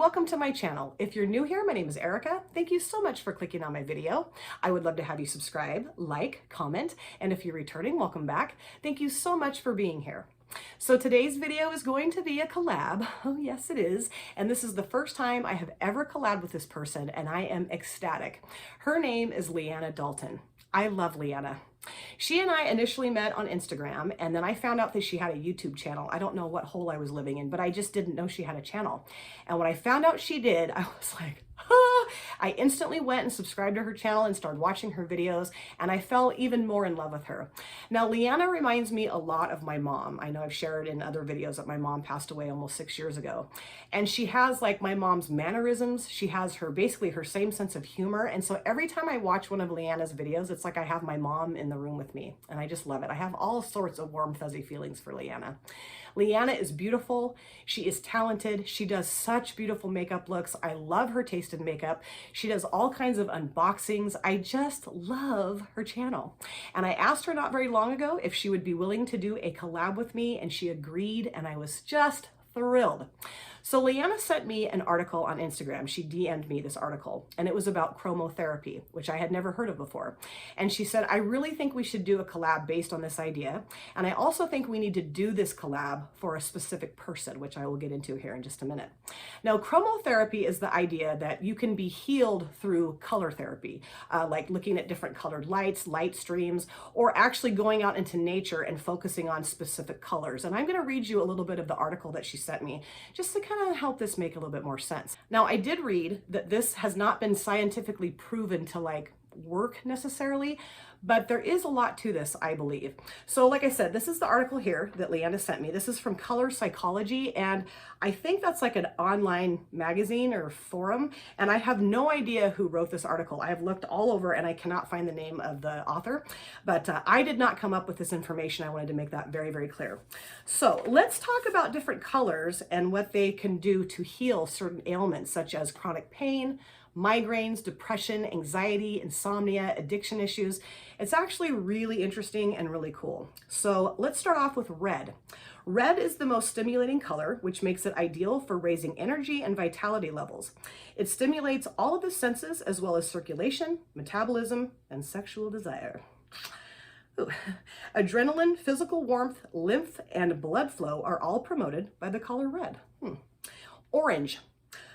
welcome to my channel. If you're new here, my name is Erica. Thank you so much for clicking on my video. I would love to have you subscribe, like, comment, and if you're returning, welcome back. Thank you so much for being here. So today's video is going to be a collab. Oh yes, it is. And this is the first time I have ever collabed with this person, and I am ecstatic. Her name is Leanna Dalton. I love Leanna. She and I initially met on Instagram, and then I found out that she had a YouTube channel. I don't know what hole I was living in, but I just didn't know she had a channel. And when I found out she did, I was like, ah! I instantly went and subscribed to her channel and started watching her videos, and I fell even more in love with her. Now, Leanna reminds me a lot of my mom. I know I've shared in other videos that my mom passed away almost 6 years ago. And she has like my mom's mannerisms. She has basically her same sense of humor. And so every time I watch one of Leanna's videos, it's like I have my mom in the room with me, and I just love it. I have all sorts of warm, fuzzy feelings for Leanna. Leanna is beautiful. She is talented. She does such beautiful makeup looks. I love her taste in makeup. She does all kinds of unboxings. I just love her channel. And I asked her not very long ago if she would be willing to do a collab with me, and she agreed, and I was just thrilled. So Leanna sent me an article on Instagram. She DM'd me this article, and it was about chromotherapy, which I had never heard of before. And she said, I really think we should do a collab based on this idea. And I also think we need to do this collab for a specific person, which I will get into here in just a minute. Now, chromotherapy is the idea that you can be healed through color therapy, like looking at different colored lights, light streams, or actually going out into nature and focusing on specific colors. And I'm going to read you a little bit of the article that she sent me, just to kind of help this make a little bit more sense. Now, I did read that this has not been scientifically proven to like work necessarily, but there is a lot to this, I believe. So like I said, this is the article here that Leanna sent me. This is from Color Psychology, and I think that's like an online magazine or forum, and I have no idea who wrote this article. I have looked all over and I cannot find the name of the author, but I did not come up with this information. I wanted to make that very, very clear. So let's talk about different colors and what they can do to heal certain ailments such as chronic pain, migraines, depression, anxiety, insomnia, addiction issues. It's actually really interesting and really cool. So let's start off with red. Red is the most stimulating color, which makes it ideal for raising energy and vitality levels. It stimulates all of the senses as well as circulation, metabolism, and sexual desire. Ooh. Adrenaline, physical warmth, lymph, and blood flow are all promoted by the color red. Orange.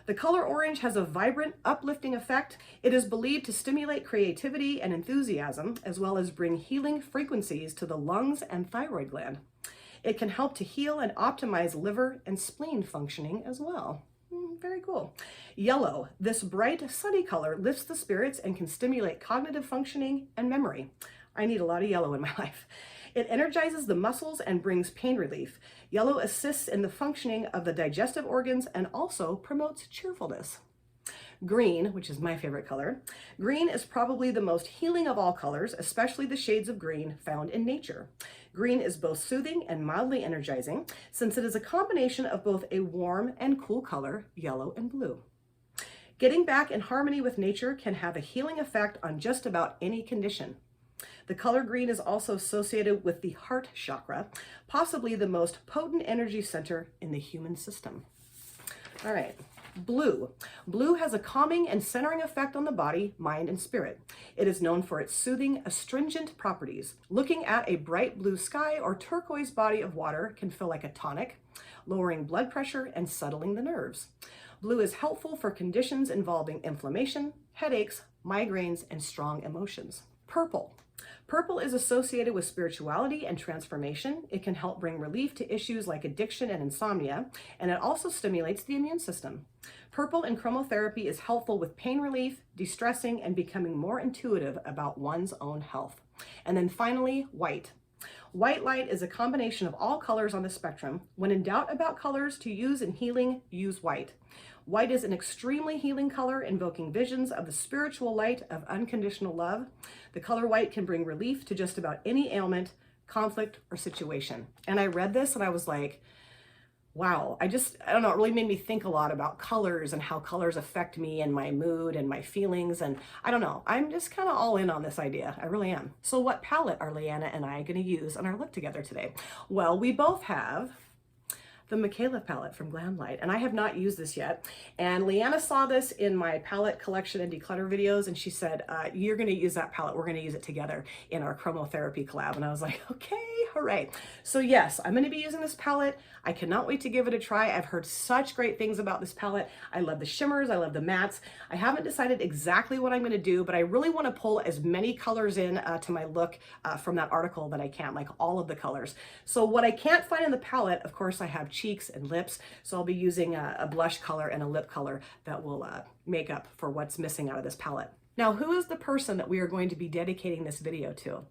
The color orange has a vibrant, uplifting effect. It is believed to stimulate creativity and enthusiasm, as well as bring healing frequencies to the lungs and thyroid gland. It can help to heal and optimize liver and spleen functioning as well. Very cool. Yellow. This bright, sunny color lifts the spirits and can stimulate cognitive functioning and memory. I need a lot of yellow in my life. It energizes the muscles and brings pain relief. Yellow assists in the functioning of the digestive organs and also promotes cheerfulness. Green, which is my favorite color. Green is probably the most healing of all colors, especially the shades of green found in nature. Green is both soothing and mildly energizing, since it is a combination of both a warm and cool color, yellow and blue. Getting back in harmony with nature can have a healing effect on just about any condition. The color green is also associated with the heart chakra, possibly the most potent energy center in the human system. All right, blue. Blue has a calming and centering effect on the body, mind, and spirit. It is known for its soothing, astringent properties. Looking at a bright blue sky or turquoise body of water can feel like a tonic, lowering blood pressure and settling the nerves. Blue is helpful for conditions involving inflammation, headaches, migraines, and strong emotions. Purple. Purple is associated with spirituality and transformation. It can help bring relief to issues like addiction and insomnia, and it also stimulates the immune system. Purple in chromotherapy is helpful with pain relief, de-stressing, and becoming more intuitive about one's own health. And then finally, white. White light is a combination of all colors on the spectrum. When in doubt about colors to use in healing, use white. White is an extremely healing color, invoking visions of the spiritual light of unconditional love. The color white can bring relief to just about any ailment, conflict, or situation. And I read this and I was like, wow, I don't know, it really made me think a lot about colors and how colors affect me and my mood and my feelings. And I don't know, I'm just kind of all in on this idea. I really am. So what palette are Leanna and I going to use on our look together today? Well, we both have the Mikayla palette from Glamlite, and I have not used this yet. And Leanna saw this in my palette collection and declutter videos, and she said, you're gonna use that palette. We're gonna use it together in our chromotherapy collab. And I was like, okay, hooray. So yes, I'm gonna be using this palette. I cannot wait to give it a try. I've heard such great things about this palette. I love the shimmers, I love the mattes. I haven't decided exactly what I'm gonna do, but I really wanna pull as many colors in to my look from that article that I can, like all of the colors. So what I can't find in the palette, of course, I have cheeks and lips. So I'll be using a blush color and a lip color that will make up for what's missing out of this palette. Now, who is the person that we are going to be dedicating this video to?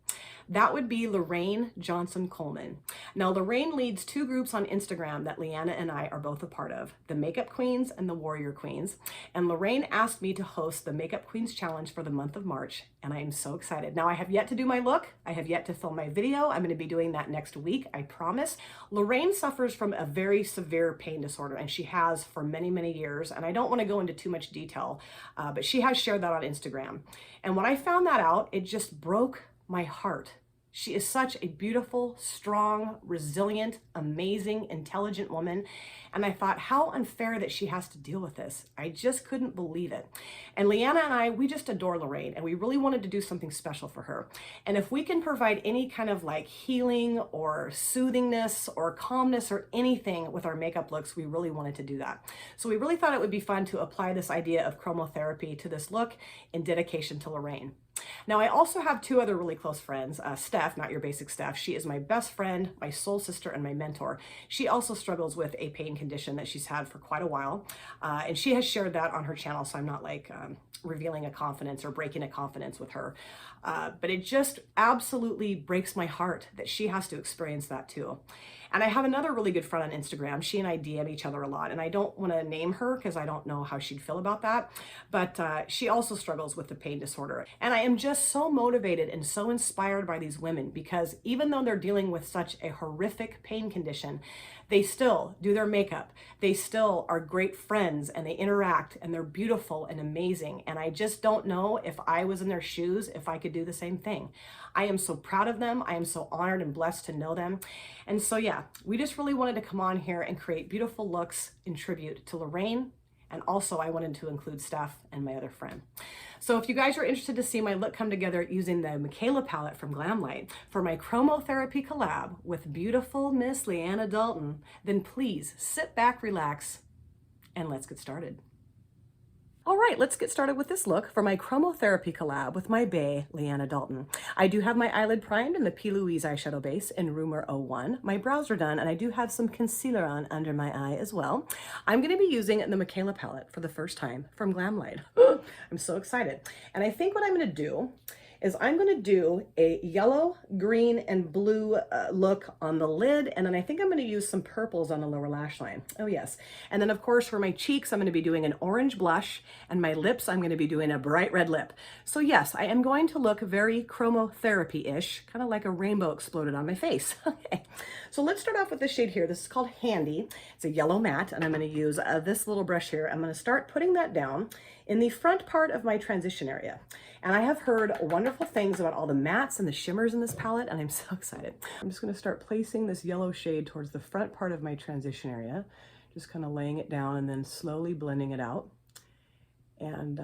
That would be Lorraine Johnson Coleman. Now, Lorraine leads two groups on Instagram that Leanna and I are both a part of, the Makeup Queens and the Warrior Queens. And Lorraine asked me to host the Makeup Queens Challenge for the month of March, and I am so excited. Now, I have yet to do my look. I have yet to film my video. I'm gonna be doing that next week, I promise. Lorraine suffers from a very severe pain disorder, and she has for many, many years. And I don't wanna go into too much detail, but she has shared that on Instagram. And when I found that out, it just broke my heart. She is such a beautiful, strong, resilient, amazing, intelligent woman. And I thought, how unfair that she has to deal with this. I just couldn't believe it. And Leanna and I, we just adore Lorraine, and we really wanted to do something special for her. And if we can provide any kind of like healing or soothingness or calmness or anything with our makeup looks, we really wanted to do that. So we really thought it would be fun to apply this idea of chromotherapy to this look in dedication to Lorraine. Now, I also have two other really close friends, Steph, not your basic Steph. She is my best friend, my soul sister, and my mentor. She also struggles with a pain condition that she's had for quite a while. And she has shared that on her channel, so I'm not like revealing a confidence or breaking a confidence with her. But it just absolutely breaks my heart that she has to experience that too. And I have another really good friend on Instagram. She and I DM each other a lot, and I don't want to name her because I don't know how she'd feel about that. But she also struggles with the pain disorder. And I am just so motivated and so inspired by these women because even though they're dealing with such a horrific pain condition, they still do their makeup. They still are great friends, and they interact, and they're beautiful and amazing. And I just don't know if I was in their shoes, if I could do the same thing. I am so proud of them. I am so honored and blessed to know them. And so, yeah, we just really wanted to come on here and create beautiful looks in tribute to Lorraine. And also I wanted to include Steph and my other friend. So if you guys are interested to see my look come together using the Mikayla palette from Glamlite for my chromotherapy collab with beautiful Miss Leanna Dalton, then please sit back, relax, and let's get started. All right, let's get started with this look for my chromotherapy collab with my bae, Leanna Dalton. I do have my eyelid primed in the P. Louise Eyeshadow Base in Rumour 01. My brows are done, and I do have some concealer on under my eye as well. I'm gonna be using the Mikayla palette for the first time from Glamlite. I'm so excited. And I think what I'm gonna do is I'm gonna do a yellow, green, and blue look on the lid, and then I think I'm gonna use some purples on the lower lash line. Oh yes. And then of course for my cheeks, I'm gonna be doing an orange blush, and my lips, I'm gonna be doing a bright red lip. So yes, I am going to look very chromotherapy-ish, kind of like a rainbow exploded on my face. Okay, so let's start off with this shade here. This is called Handy. It's a yellow matte, and I'm gonna use this little brush here. I'm gonna start putting that down in the front part of my transition area. And I have heard wonderful things about all the mattes and the shimmers in this palette, and I'm so excited. I'm just gonna start placing this yellow shade towards the front part of my transition area, just kind of laying it down and then slowly blending it out. And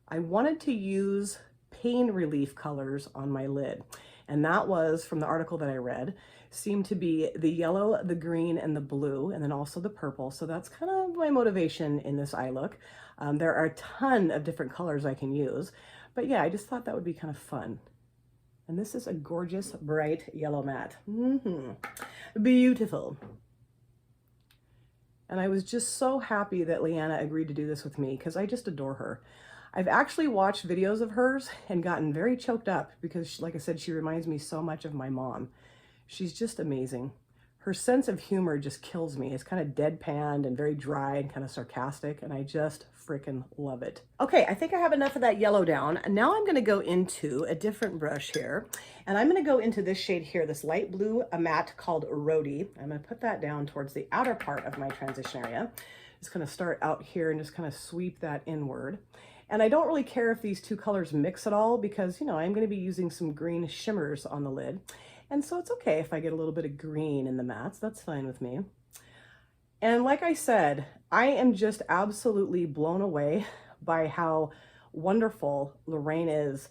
I wanted to use pain relief colors on my lid. And that was, from the article that I read, seemed to be the yellow, the green, and the blue, and then also the purple. So that's kind of my motivation in this eye look. There are a ton of different colors I can use, but yeah, I just thought that would be kind of fun. And this is a gorgeous, bright yellow matte. Beautiful. And I was just so happy that Leanna agreed to do this with me because I just adore her. I've actually watched videos of hers and gotten very choked up because, like I said, she reminds me so much of my mom. She's just amazing. Her sense of humor just kills me. It's kind of deadpanned and very dry and kind of sarcastic, and I just freaking love it. Okay, I think I have enough of that yellow down. And now I'm gonna go into a different brush here, and I'm gonna go into this shade here, this light blue, a matte called Rhody. I'm gonna put that down towards the outer part of my transition area. Just gonna start out here and just kind of sweep that inward. And I don't really care if these two colors mix at all because, you know, I'm gonna be using some green shimmers on the lid. And so it's okay if I get a little bit of green in the mattes, that's fine with me. And like I said, I am just absolutely blown away by how wonderful Lorraine is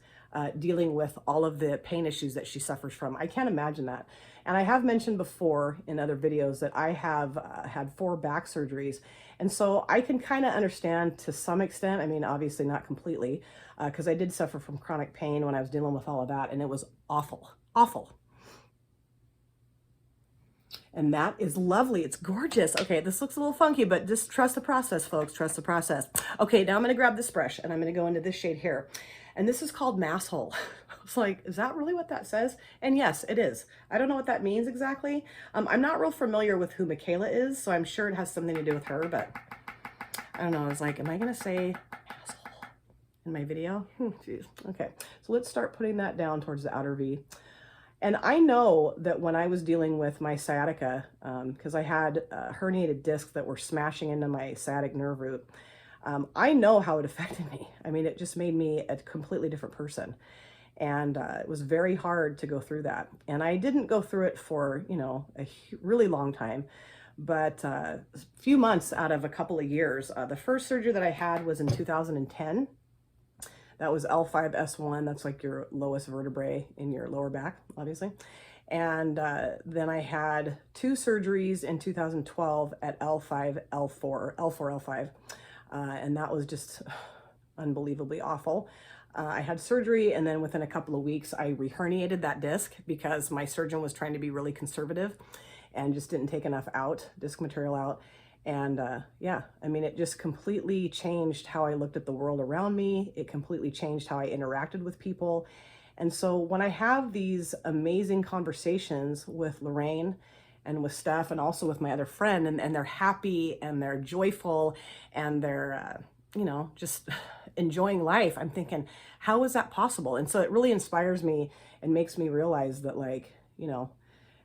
dealing with all of the pain issues that she suffers from. I can't imagine that. And I have mentioned before in other videos that I have had 4 back surgeries. And so I can kind of understand to some extent, I mean, obviously not completely, because I did suffer from chronic pain when I was dealing with all of that, and it was awful, awful. And that is lovely. It's gorgeous. Okay, this looks a little funky, but just trust the process, folks. Trust the process. Okay, now I'm going to grab this brush and I'm going to go into this shade here. And this is called Masshole. It's like, is that really what that says? And yes, it is. I don't know what that means exactly. I'm not real familiar with who Mikayla is, so I'm sure it has something to do with her, but I don't know. I was like, am I going to say asshole in my video? Jeez. Okay, so let's start putting that down towards the outer V. And I know that when I was dealing with my sciatica, because I had herniated discs that were smashing into my sciatic nerve root, I know how it affected me. I mean, it just made me a completely different person. And it was very hard to go through that. And I didn't go through it for, you know, a really long time, but a few months out of a couple of years. The first surgery that I had was in 2010. That was L5-S1. That's like your lowest vertebrae in your lower back, obviously. And then I had 2 surgeries in 2012 at L5, L4, L5. And that was just unbelievably awful. I had surgery, and then within a couple of weeks, I reherniated that disc because my surgeon was trying to be really conservative and just didn't take enough disc material out. And yeah, I mean, it just completely changed how I looked at the world around me. It completely changed how I interacted with people. And so when I have these amazing conversations with Lorraine and with Steph and also with my other friend, and they're happy and they're joyful and they're, you know, just enjoying life, I'm thinking, how is that possible? And so it really inspires me and makes me realize that, like, you know,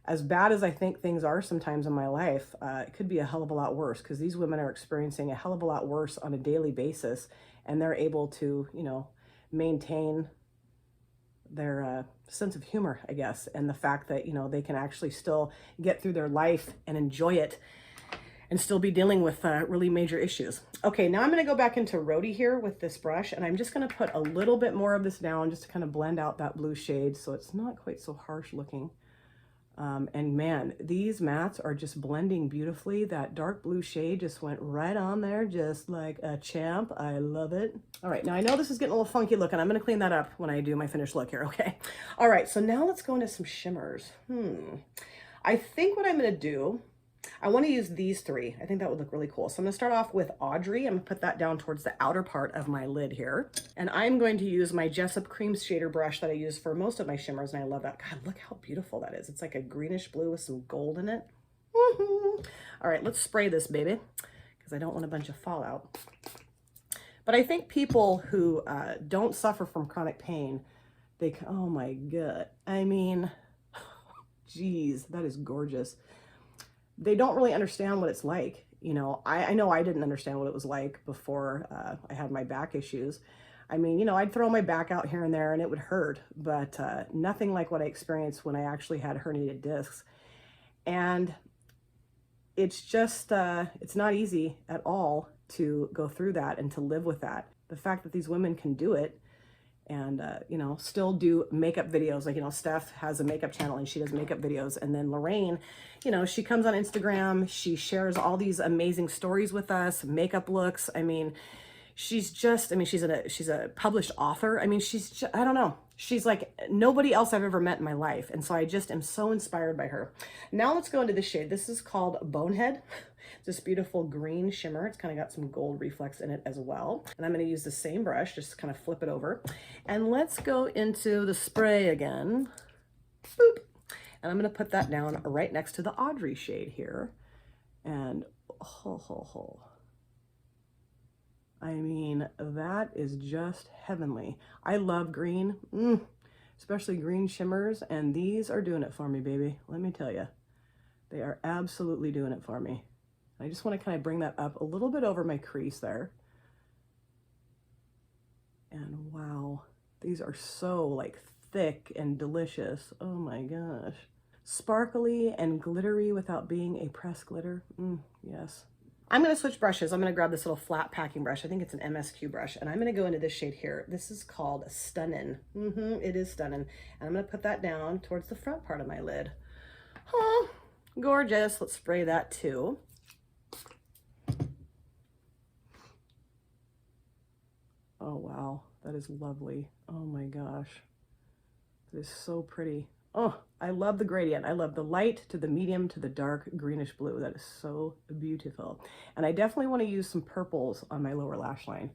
as bad as I think things are sometimes in my life, it could be a hell of a lot worse, because these women are experiencing a hell of a lot worse on a daily basis, and they're able to, you know, maintain their sense of humor, I guess, and the fact that, you know, they can actually still get through their life and enjoy it and still be dealing with really major issues. Okay, now I'm going to go back into Rhody here with this brush, and I'm just going to put a little bit more of this down just to kind of blend out that blue shade so it's not quite so harsh looking. And man, these mattes are just blending beautifully. That dark blue shade just went right on there, just like a champ. I love it. All right, now I know this is getting a little funky looking. I'm gonna clean that up when I do my finished look here, okay? All right, so now let's go into some shimmers. I think what I'm gonna do, I want to use these 3. I think that would look really cool. So I'm going to start off with Audrey. I'm going to put that down towards the outer part of my lid here. And I'm going to use my Jessup Cream Shader brush that I use for most of my shimmers, and I love that. God, look how beautiful that is. It's like a greenish blue with some gold in it. All right, let's spray this baby, because I don't want a bunch of fallout. But I think people who don't suffer from chronic pain, oh my God. I mean, geez, that is gorgeous. They don't really understand what it's like. You know I didn't understand what it was like before I had my back issues. I mean, you know, I'd throw my back out here and there and it would hurt, but nothing like what I experienced when I actually had herniated discs. And it's just, it's not easy at all to go through that and to live with that. The fact that these women can do it and, you know, still do makeup videos. Like, you know, Steph has a makeup channel and she does makeup videos. And then Lorraine, you know, she comes on Instagram, she shares all these amazing stories with us, makeup looks. I mean, she's just, I mean, she's a published author. I mean, she's just, I don't know. She's like nobody else I've ever met in my life. And so I just am so inspired by her. Now let's go into this shade. This is called Bonehead. This beautiful green shimmer. It's kind of got some gold reflex in it as well. And I'm going to use the same brush, just kind of flip it over. And let's go into the spray again. Boop. And I'm going to put that down right next to the Audrey shade here. And I mean, that is just heavenly. I love green, especially green shimmers, and these are doing it for me, baby. Let me tell you, they are absolutely doing it for me. I just want to kind of bring that up a little bit over my crease there. And wow, these are so like thick and delicious. Oh my gosh. Sparkly and glittery without being a pressed glitter. Yes. I'm going to switch brushes. I'm going to grab this little flat packing brush. I think it's an MSQ brush. And I'm going to go into this shade here. This is called Stunnin'. It is Stunnin'. And I'm going to put that down towards the front part of my lid. Oh, gorgeous. Let's spray that too. Oh, wow. That is lovely. Oh my gosh. That is so pretty. Oh, I love the gradient. I love the light to the medium to the dark greenish blue. That is so beautiful. And I definitely want to use some purples on my lower lash line.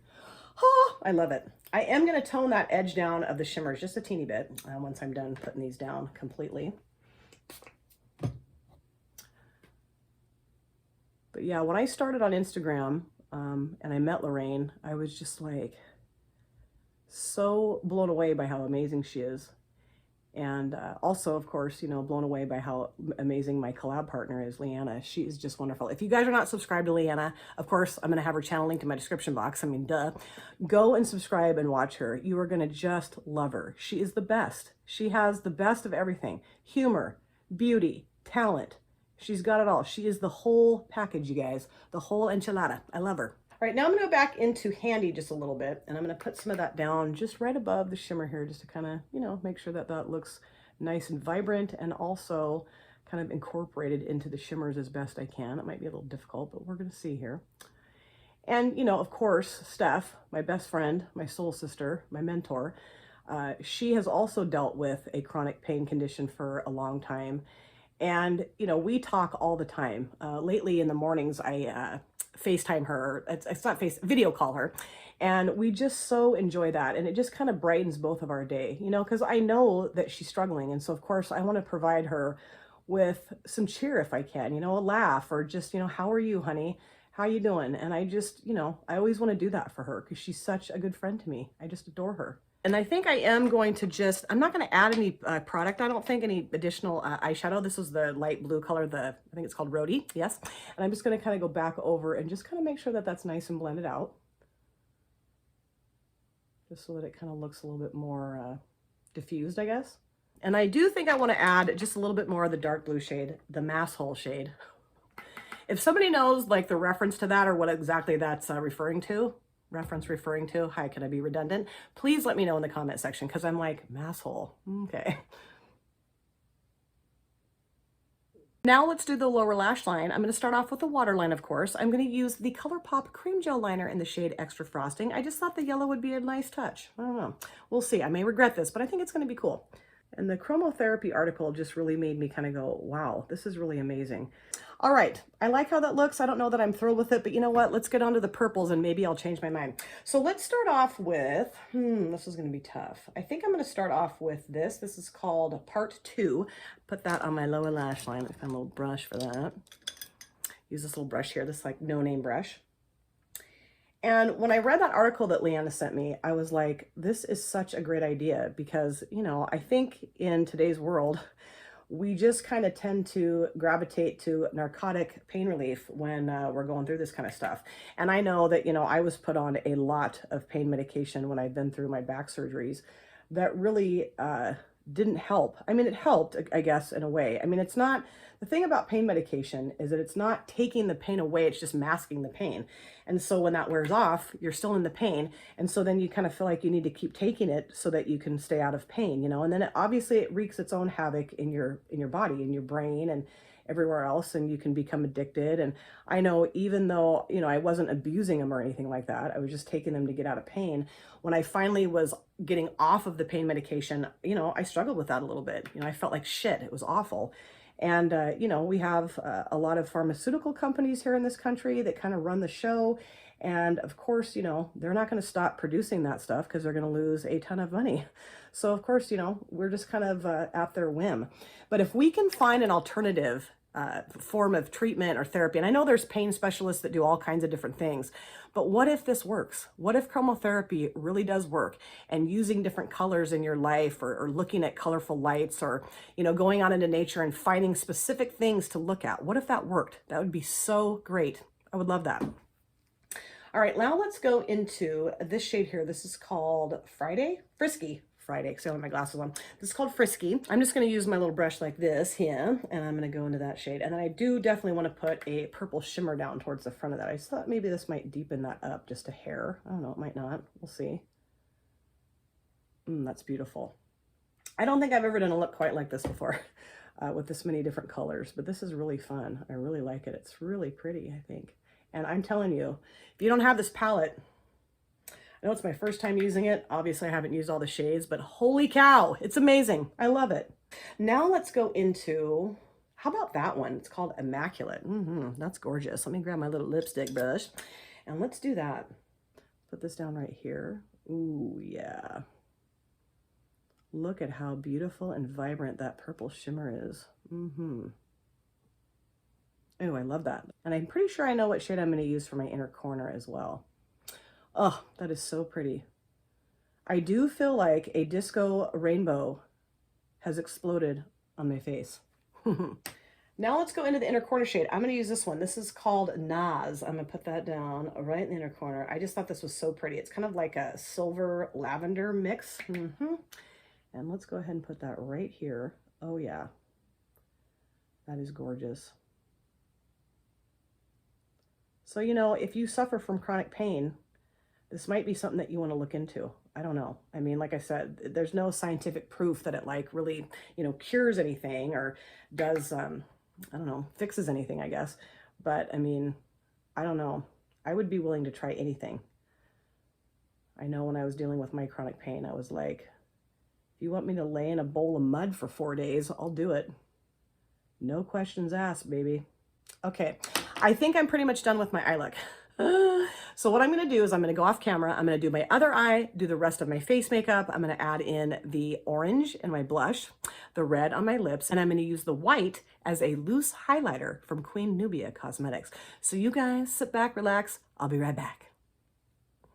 Oh, I love it. I am going to tone that edge down of the shimmers just a teeny bit once I'm done putting these down completely. But yeah, when I started on Instagram and I met Lorraine, I was just like so blown away by how amazing she is. And also, of course, you know, blown away by how amazing my collab partner is, Leanna. She is just wonderful. If you guys are not subscribed to Leanna, of course, I'm going to have her channel linked in my description box. I mean, duh. Go and subscribe and watch her. You are going to just love her. She is the best. She has the best of everything. Humor, beauty, talent. She's got it all. She is the whole package, you guys. The whole enchilada. I love her. All right, now I'm going to go back into Handy just a little bit, and I'm going to put some of that down just right above the shimmer here, just to kind of, you know, make sure that that looks nice and vibrant and also kind of incorporated into the shimmers as best I can. It might be a little difficult, but we're going to see here. And, you know, of course, Steph, my best friend, my soul sister, my mentor, she has also dealt with a chronic pain condition for a long time. And, you know, we talk all the time. Lately in the mornings, I FaceTime her, it's not video call her. And we just so enjoy that. And it just kind of brightens both of our day, you know, because I know that she's struggling. And so, of course, I want to provide her with some cheer if I can, you know, a laugh or just, you know, how are you, honey? How you doing? And I just, you know, I always want to do that for her because she's such a good friend to me. I just adore her. And I think I am going to just, I'm not going to add any product, I don't think, any additional eyeshadow. This is the light blue color, I think it's called Rhodey, yes. And I'm just going to kind of go back over and just kind of make sure that that's nice and blended out. Just so that it kind of looks a little bit more diffused, I guess. And I do think I want to add just a little bit more of the dark blue shade, the mass hole shade. If somebody knows like the reference to that or what exactly that's referring to, hi, can I be redundant? Please let me know in the comment section because I'm like, mass hole. Okay. Now let's do the lower lash line. I'm going to start off with the waterline, of course. I'm going to use the Colourpop Cream Gel Liner in the shade Extra Frosting. I just thought the yellow would be a nice touch. I don't know. We'll see. I may regret this, but I think it's going to be cool. And the CHROMOTHERAPY article just really made me kind of go, wow, this is really amazing. All right, I like how that looks. I don't know that I'm thrilled with it, but you know what? Let's get on to the purples and maybe I'll change my mind. So let's start off with, this is gonna be tough. I think I'm gonna start off with this. This is called Part 2. Put that on my lower lash line. Let me find a little brush for that. Use this little brush here, this like no-name brush. And when I read that article that Leanna sent me, I was like, this is such a great idea because, you know, I think in today's world, we just kind of tend to gravitate to narcotic pain relief when we're going through this kind of stuff. And I know that, you know, I was put on a lot of pain medication when I've been through my back surgeries that really didn't help. I mean, it helped, I guess, in a way. I mean, it's not, the thing about pain medication is that it's not taking the pain away, it's just masking the pain. And so when that wears off, you're still in the pain. And so then you kind of feel like you need to keep taking it so that you can stay out of pain, you know? And then obviously it wreaks its own havoc in your body, in your brain and everywhere else, and you can become addicted. And I know even though, you know, I wasn't abusing them or anything like that, I was just taking them to get out of pain. When I finally was getting off of the pain medication, you know, I struggled with that a little bit. You know, I felt like shit. It was awful. And, you know, we have a lot of pharmaceutical companies here in this country that kind of run the show. And of course, you know, they're not going to stop producing that stuff because they're going to lose a ton of money. So of course, you know, we're just kind of at their whim. But if we can find an alternative form of treatment or therapy, and I know there's pain specialists that do all kinds of different things, but what if this works? What if chromotherapy really does work, and using different colors in your life or looking at colorful lights or, you know, going out into nature and finding specific things to look at? What if that worked? That would be so great. I would love that. All right, now let's go into this shade here. This is called Frisky. Friday because I don't have my glasses on. This is called Frisky. I'm just going to use my little brush like this here, and I'm going to go into that shade. And then I do definitely want to put a purple shimmer down towards the front of that. I just thought maybe this might deepen that up just a hair. I don't know, it might not. We'll see. That's beautiful. I don't think I've ever done a look quite like this before with this many different colors, but this is really fun. I really like it. It's really pretty, I think. And I'm telling you, if you don't have this palette, I know it's my first time using it. Obviously, I haven't used all the shades, but holy cow, it's amazing. I love it. Now let's go into, how about that one? It's called Immaculate. That's gorgeous. Let me grab my little lipstick brush and let's do that. Put this down right here. Ooh, yeah. Look at how beautiful and vibrant that purple shimmer is. Oh, I love that. And I'm pretty sure I know what shade I'm going to use for my inner corner as well. Oh, that is so pretty. I do feel like a disco rainbow has exploded on my face. Now let's go into the inner corner shade. I'm going to use this one. This is called Naz. I'm going to put that down right in the inner corner. I just thought this was so pretty. It's kind of like a silver lavender mix. And let's go ahead and put that right here. Oh yeah, that is gorgeous. So, you know, if you suffer from chronic pain, this might be something that you want to look into. I don't know. I mean, like I said, there's no scientific proof that it like really, you know, cures anything or does, I don't know, fixes anything, I guess. But I mean, I don't know. I would be willing to try anything. I know when I was dealing with my chronic pain, I was like, if you want me to lay in a bowl of mud for 4 days, I'll do it. No questions asked, baby. Okay, I think I'm pretty much done with my eye look. So what I'm going to do is I'm going to go off camera. I'm going to do my other eye, do the rest of my face makeup. I'm going to add in the orange in my blush, the red on my lips, and I'm going to use the white as a loose highlighter from Queen Nubia Cosmetics. So you guys sit back, relax. I'll be right back.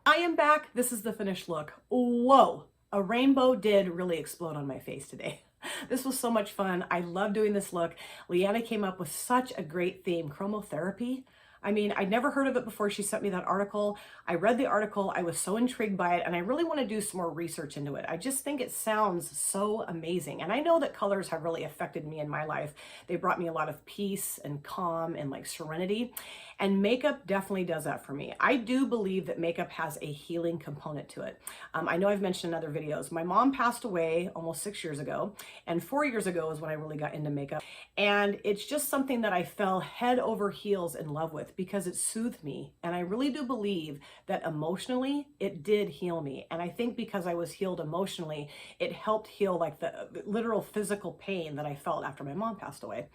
I am back. This is the finished look. Whoa, a rainbow did really explode on my face today. This was so much fun. I love doing this look. Leanna came up with such a great theme, CHROMOTHERAPY. I mean, I'd never heard of it before she sent me that article. I read the article, I was so intrigued by it, and I really want to do some more research into it. I just think it sounds so amazing. And I know that colors have really affected me in my life. They brought me a lot of peace and calm and like serenity. And makeup definitely does that for me. I do believe that makeup has a healing component to it. I know I've mentioned in other videos, my mom passed away almost 6 years ago, and 4 years ago is when I really got into makeup. And it's just something that I fell head over heels in love with because it soothed me. And I really do believe that emotionally, it did heal me. And I think because I was healed emotionally, it helped heal like the literal physical pain that I felt after my mom passed away.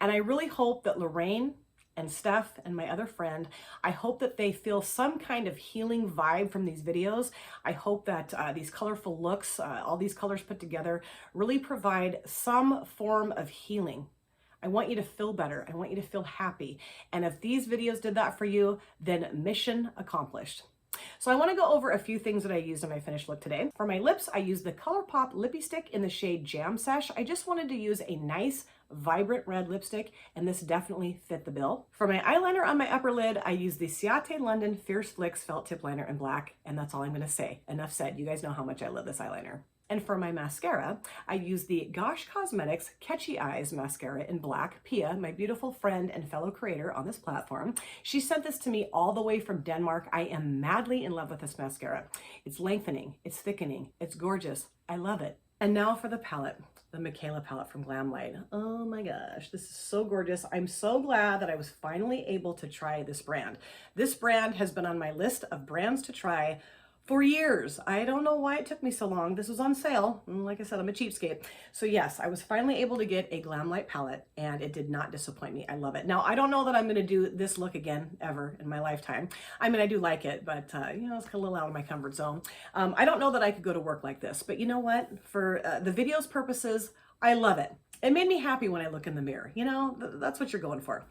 And I really hope that Lorraine and Steph and my other friend, I hope that they feel some kind of healing vibe from these videos. I hope that these colorful looks, all these colors put together, really provide some form of healing. I want you to feel better. I want you to feel happy. And if these videos did that for you, then mission accomplished. So I want to go over a few things that I used in my finished look today. For my lips, I used the Colourpop Lippy Stick in the shade Jam Sesh. I just wanted to use a nice, vibrant red lipstick, and this definitely fit the bill. For my eyeliner on my upper lid, I used the Ciate London Fierce Flicks Felt Tip Liner in black, and that's all I'm going to say. Enough said. You guys know how much I love this eyeliner. And for my mascara, I used the Gosh Cosmetics Catchy Eyes mascara in black. Pia, my beautiful friend and fellow creator on this platform, she sent this to me all the way from Denmark. I am madly in love with this mascara. It's lengthening, it's thickening, it's gorgeous. I love it. And now for the palette, the Mikayla palette from Glamlite. Oh my gosh, this is so gorgeous. I'm so glad that I was finally able to try this brand. This brand has been on my list of brands to try for years. I don't know why it took me so long. This was on sale. Like I said, I'm a cheapskate. So yes, I was finally able to get a Glamlite palette and it did not disappoint me. I love it. Now, I don't know that I'm going to do this look again ever in my lifetime. I mean, I do like it, but you know, it's a little out of my comfort zone. I don't know that I could go to work like this, but you know what? For the video's purposes, I love it. It made me happy when I look in the mirror. You know, that's what you're going for.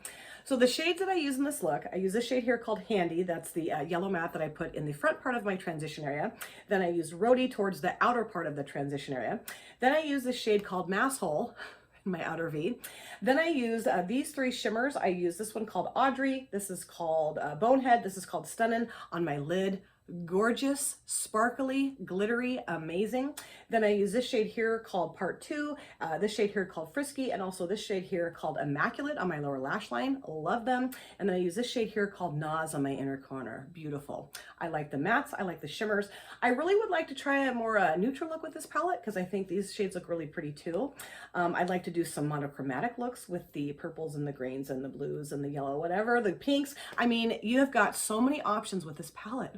So the shades that I use in this look, I use this shade here called Handy. That's the yellow matte that I put in the front part of my transition area. Then I use Rhody towards the outer part of the transition area. Then I use this shade called Masshole, my outer V. Then I use these three shimmers. I use this one called Audrey. This is called Bonehead. This is called Stunnin' on my lid, gorgeous, sparkly, glittery, amazing. Then I use this shade here called Part 2, this shade here called Frisky, and also this shade here called Immaculate on my lower lash line. Love them. And then I use this shade here called Naz on my inner corner. Beautiful. I like the mattes. I like the shimmers. I really would like to try a more neutral look with this palette because I think these shades look really pretty too. I'd like to do some monochromatic looks with the purples and the greens and the blues and the yellow, whatever, the pinks. I mean, you have got so many options with this palette.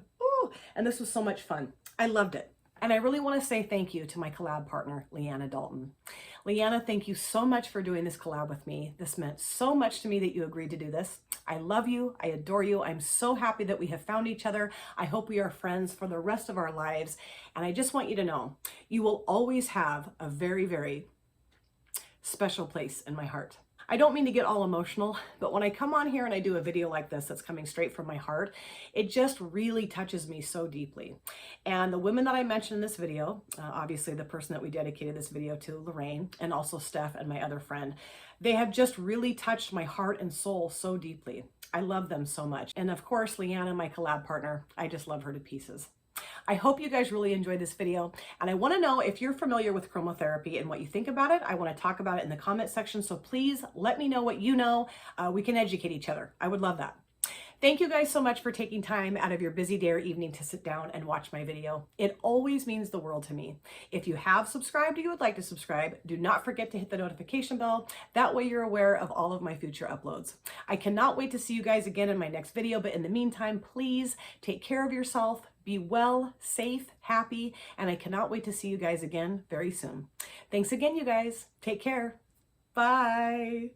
And this was so much fun. I loved it. And I really want to say thank you to my collab partner, Leanna Dalton. Leanna, thank you so much for doing this collab with me. This meant so much to me that you agreed to do this. I love you. I adore you. I'm so happy that we have found each other. I hope we are friends for the rest of our lives. And I just want you to know, you will always have a very, very special place in my heart. I don't mean to get all emotional, but when I come on here and I do a video like this that's coming straight from my heart, it just really touches me so deeply. And the women that I mentioned in this video, obviously the person that we dedicated this video to, Lorraine, and also Steph and my other friend, they have just really touched my heart and soul so deeply. I love them so much. And of course, Leanna, my collab partner, I just love her to pieces. I hope you guys really enjoyed this video, and I want to know if you're familiar with chromotherapy and what you think about it. I want to talk about it in the comment section, so please let me know what you know. We can educate each other. I would love that. Thank you guys so much for taking time out of your busy day or evening to sit down and watch my video. It always means the world to me. If you have subscribed or you would like to subscribe, do not forget to hit the notification bell. That way you're aware of all of my future uploads. I cannot wait to see you guys again in my next video, but in the meantime, please take care of yourself. Be well, safe, happy, and I cannot wait to see you guys again very soon. Thanks again, you guys. Take care. Bye.